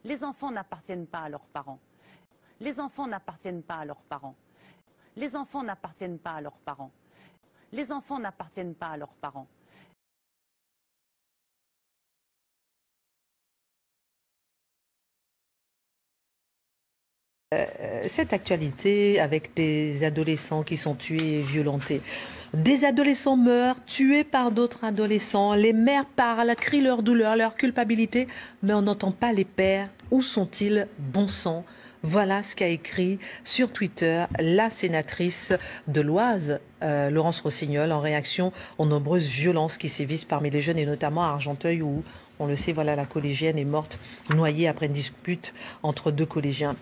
Les enfants n'appartiennent pas à leurs parents. Les enfants n'appartiennent pas à leurs parents. Les enfants n'appartiennent pas à leurs parents. Les enfants n'appartiennent pas à leurs parents. Cette actualité avec des adolescents qui sont tués et violentés. Des adolescents meurent, tués par d'autres adolescents. Les mères parlent, crient leur douleur, leur culpabilité, mais on n'entend pas les pères. Où sont-ils, bon sang? Voilà ce qu'a écrit sur Twitter la sénatrice de l'Oise, Laurence Rossignol, en réaction aux nombreuses violences qui sévissent parmi les jeunes et notamment à Argenteuil où, on le sait, voilà, la collégienne est morte noyée après une dispute entre deux collégiens.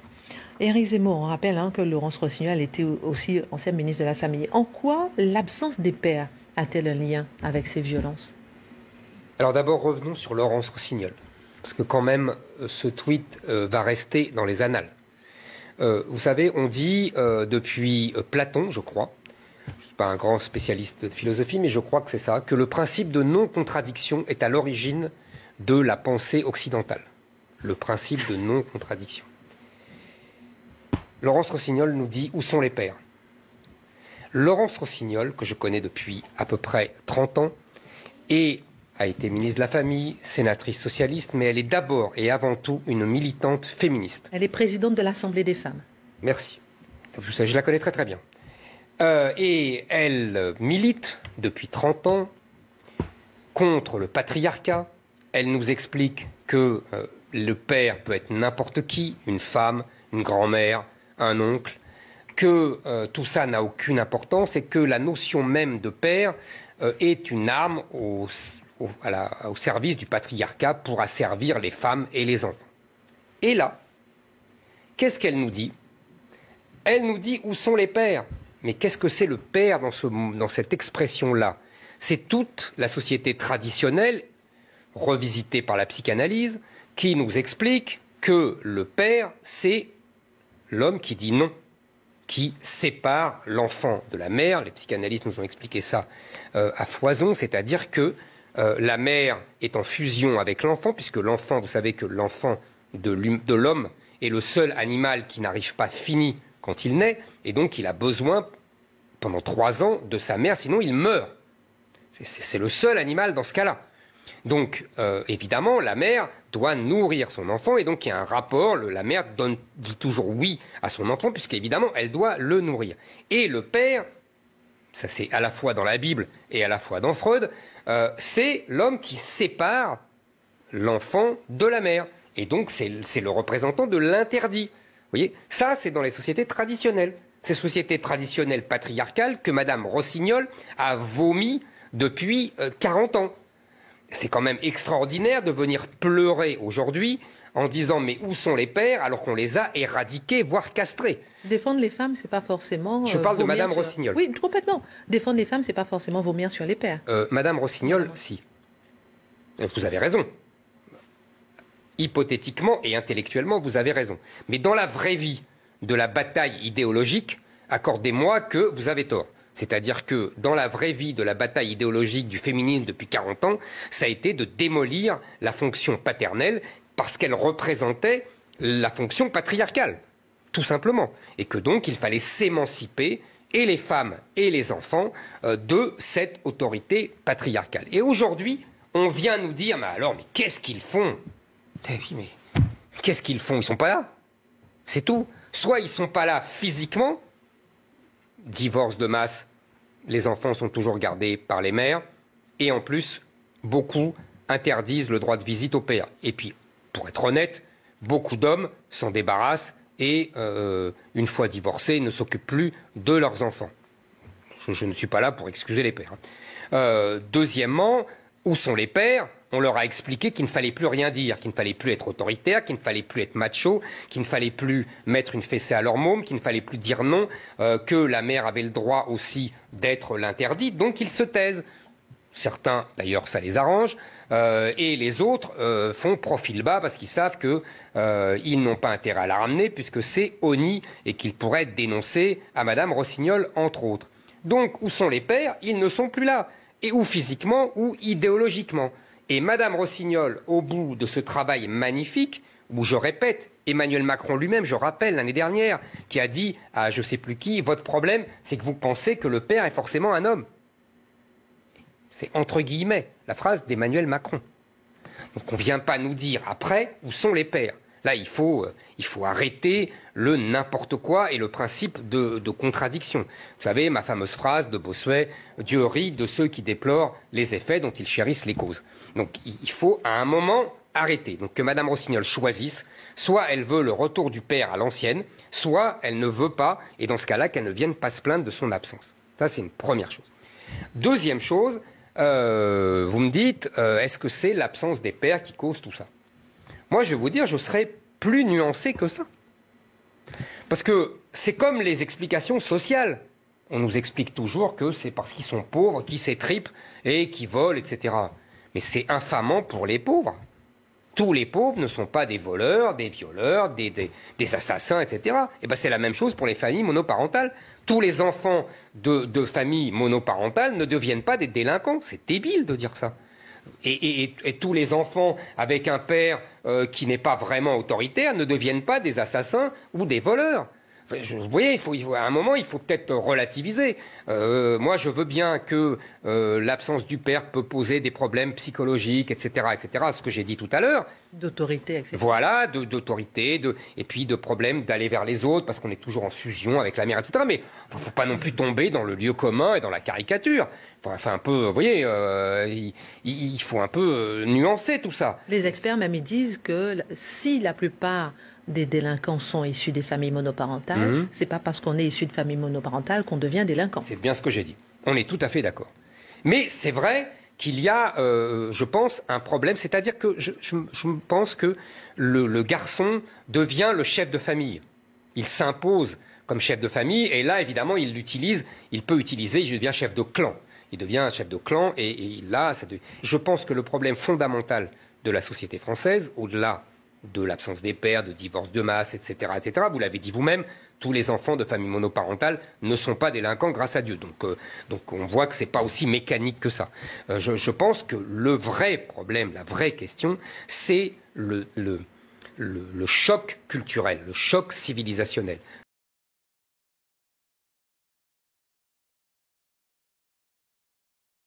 Éric Zemmour, on rappelle que Laurence Rossignol était aussi ancienne ministre de la Famille. En quoi l'absence des pères a-t-elle un lien avec ces violences? Alors d'abord, revenons sur Laurence Rossignol, parce que quand même, ce tweet va rester dans les annales. Vous savez, on dit depuis Platon, je crois, je ne suis pas un grand spécialiste de philosophie, mais je crois que c'est ça, que le principe de non-contradiction est à l'origine de la pensée occidentale. Le principe de non-contradiction. Laurence Rossignol nous dit où sont les pères. Laurence Rossignol, que je connais depuis à peu près 30 ans, a été ministre de la Famille, sénatrice socialiste, mais elle est d'abord et avant tout une militante féministe. Elle est présidente de l'Assemblée des femmes. Merci. Je la connais très très bien. Et elle milite depuis 30 ans contre le patriarcat. Elle nous explique que le père peut être n'importe qui, une femme, une grand-mère, un oncle, que tout ça n'a aucune importance et que la notion même de père est une arme au service du patriarcat pour asservir les femmes et les enfants. Et là, qu'est-ce qu'elle nous dit? Elle nous dit où sont les pères. Mais qu'est-ce que c'est le père dans cette expression-là? C'est toute la société traditionnelle, revisitée par la psychanalyse, qui nous explique que le père, c'est l'homme qui dit non, qui sépare l'enfant de la mère. Les psychanalystes nous ont expliqué ça à foison, c'est-à-dire que la mère est en fusion avec l'enfant, puisque l'enfant, vous savez que l'enfant de l'homme est le seul animal qui n'arrive pas fini quand il naît, et donc il a besoin, pendant 3 ans, de sa mère, sinon il meurt. C'est le seul animal dans ce cas-là. Donc, évidemment, la mère doit nourrir son enfant, et donc il y a un rapport, la mère dit toujours oui à son enfant, puisqu'évidemment, elle doit le nourrir. Et le père, ça c'est à la fois dans la Bible et à la fois dans Freud, c'est l'homme qui sépare l'enfant de la mère. Et donc, c'est le représentant de l'interdit. Vous voyez, ça, c'est dans les sociétés traditionnelles. Ces sociétés traditionnelles patriarcales que Madame Rossignol a vomi depuis 40 ans. C'est quand même extraordinaire de venir pleurer aujourd'hui en disant mais où sont les pères alors qu'on les a éradiqués, voire castrés. Défendre les femmes, c'est pas forcément... Je parle de Madame Rossignol. Oui, complètement. Défendre les femmes, c'est pas forcément vomir sur les pères. Madame Rossignol, si. Vous avez raison. Hypothétiquement et intellectuellement, vous avez raison. Mais dans la vraie vie de la bataille idéologique, accordez-moi que vous avez tort. C'est-à-dire que dans la vraie vie de la bataille idéologique du féminisme depuis 40 ans, ça a été de démolir la fonction paternelle parce qu'elle représentait la fonction patriarcale, tout simplement. Et que donc il fallait s'émanciper, et les femmes et les enfants, de cette autorité patriarcale. Et aujourd'hui, on vient nous dire, mais qu'est-ce qu'ils font? Oui, mais qu'est-ce qu'ils font? Ils sont pas là. C'est tout. Soit ils sont pas là physiquement, divorce de masse, les enfants sont toujours gardés par les mères, et en plus, beaucoup interdisent le droit de visite au père. Et puis, pour être honnête, beaucoup d'hommes s'en débarrassent et, une fois divorcés, ne s'occupent plus de leurs enfants. Je ne suis pas là pour excuser les pères. Deuxièmement, où sont les pères? On leur a expliqué qu'il ne fallait plus rien dire, qu'il ne fallait plus être autoritaire, qu'il ne fallait plus être macho, qu'il ne fallait plus mettre une fessée à leur môme, qu'il ne fallait plus dire non, que la mère avait le droit aussi d'être l'interdite, donc ils se taisent. Certains, d'ailleurs, ça les arrange, et les autres font profil bas parce qu'ils savent qu'ils n'ont pas intérêt à la ramener puisque c'est honni et qu'ils pourraient être dénoncés à Madame Rossignol, entre autres. Donc, où sont les pères? Ils ne sont plus là, et ou physiquement ou idéologiquement. Et Madame Rossignol, au bout de ce travail magnifique, où je répète, Emmanuel Macron lui-même, je rappelle, l'année dernière, qui a dit à je ne sais plus qui, votre problème, c'est que vous pensez que le père est forcément un homme. C'est entre guillemets la phrase d'Emmanuel Macron. Donc on ne vient pas nous dire après où sont les pères. Là, il faut arrêter le n'importe quoi et le principe de contradiction. Vous savez, ma fameuse phrase de Bossuet, Dieu rit de ceux qui déplorent les effets dont ils chérissent les causes. Donc il faut à un moment arrêter. Donc que Mme Rossignol choisisse, soit elle veut le retour du père à l'ancienne, soit elle ne veut pas, et dans ce cas-là, qu'elle ne vienne pas se plaindre de son absence. Ça, c'est une première chose. Deuxième chose, vous me dites, est-ce que c'est l'absence des pères qui cause tout ça? Moi, je vais vous dire, je serais plus nuancé que ça. Parce que c'est comme les explications sociales. On nous explique toujours que c'est parce qu'ils sont pauvres, qu'ils s'étripent et qu'ils volent, etc. Mais c'est infamant pour les pauvres. Tous les pauvres ne sont pas des voleurs, des violeurs, des assassins, etc. Et ben c'est la même chose pour les familles monoparentales. Tous les enfants de familles monoparentales ne deviennent pas des délinquants. C'est débile de dire ça. Et tous les enfants avec un père qui n'est pas vraiment autoritaire ne deviennent pas des assassins ou des voleurs. Vous voyez, à un moment, il faut peut-être relativiser. Moi, je veux bien que l'absence du père peut poser des problèmes psychologiques, etc., ce que j'ai dit tout à l'heure. D'autorité, etc. Voilà, d'autorité, et puis de problèmes d'aller vers les autres, parce qu'on est toujours en fusion avec la mère, etc. Mais il ne faut pas non plus tomber dans le lieu commun et dans la caricature. Enfin, un peu, vous voyez, il faut un peu nuancer tout ça. Les experts même ils disent que si la plupart des délinquants sont issus des familles monoparentales, c'est pas parce qu'on est issu de familles monoparentales qu'on devient délinquant. C'est bien ce que j'ai dit. On est tout à fait d'accord. Mais c'est vrai qu'il y a, je pense, un problème. C'est-à-dire que je pense que le garçon devient le chef de famille. Il s'impose comme chef de famille et là, évidemment, il peut utiliser, il devient chef de clan. Il devient chef de clan et là, je pense que le problème fondamental de la société française, au-delà de l'absence des pères, de divorce de masse, etc., vous l'avez dit vous-même, tous les enfants de familles monoparentales ne sont pas délinquants grâce à Dieu. Donc on voit que c'est pas aussi mécanique que ça. Je pense que le vrai problème, la vraie question, c'est le choc culturel, le choc civilisationnel.